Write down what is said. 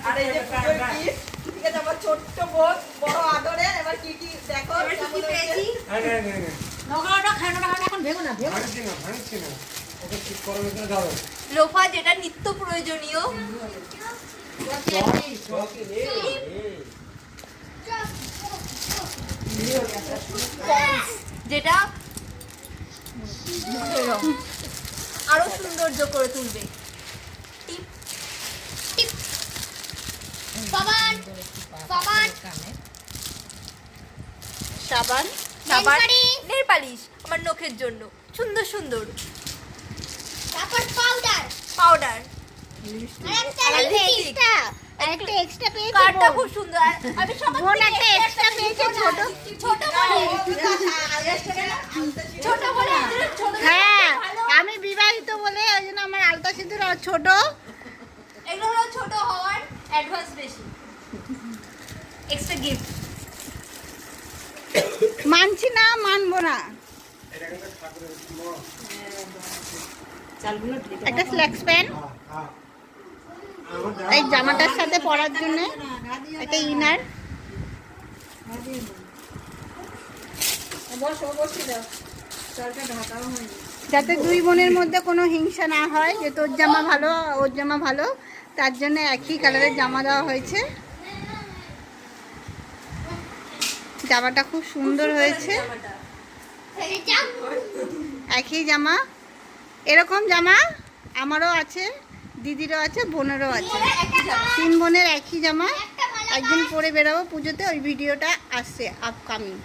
আর এই যে পুজোর gift, ঠিক আছে, আমার ছোট্ট বোন, বড় আদরের, এবার কি কি দেখো কেমন হয়েছে। লোফা যেটা নিত্য প্রয়োজনীয়, যেটা আরো সৌন্দর্য করে তুলবে। টিপ টিপ সাবান সাবান সাবান সাবান নেল পালিশ আমার নখের জন্য সুন্দর সুন্দর। তারপর পাউডার পাউডার আরেকটা এক্সট্রা পেয়েছি। কার্ডটা খুব সুন্দর। আমি সবার বোন থেকে একটা এক্সট্রা পেয়েছে ছোট ছোট ছোট বলে ছোট। হ্যাঁ, আমি বিবাহিত বলে ওই জন্য আমার আলতা সিঁদুর আর ছোট। এগুলো হলো ছোট হওয়ার অ্যাডভান্স বেশি এক্সট্রা গিফট। মানছি না, মানবো না। একটা স্ল্যাক্স প্যান্ট এই জামাটার সাথে পরার জন্য, একটা ইনার। যাতে দুই বোনের মধ্যে কোনো হিংসা না হয়, যে তোর জামা ভালো ওর জামা ভালো, তার জন্য একই কালারের জামা দেওয়া হয়েছে। জামাটা খুব সুন্দর হয়েছে, একই জামা। এরকম জামা আমারও আছে, দিদিরও আছে, বোনেরও আছে। 3 বোনের একই জামা, একদিন পরে বেরোবো পুজোতে। ওই ভিডিওটা আসছে আপকামিং।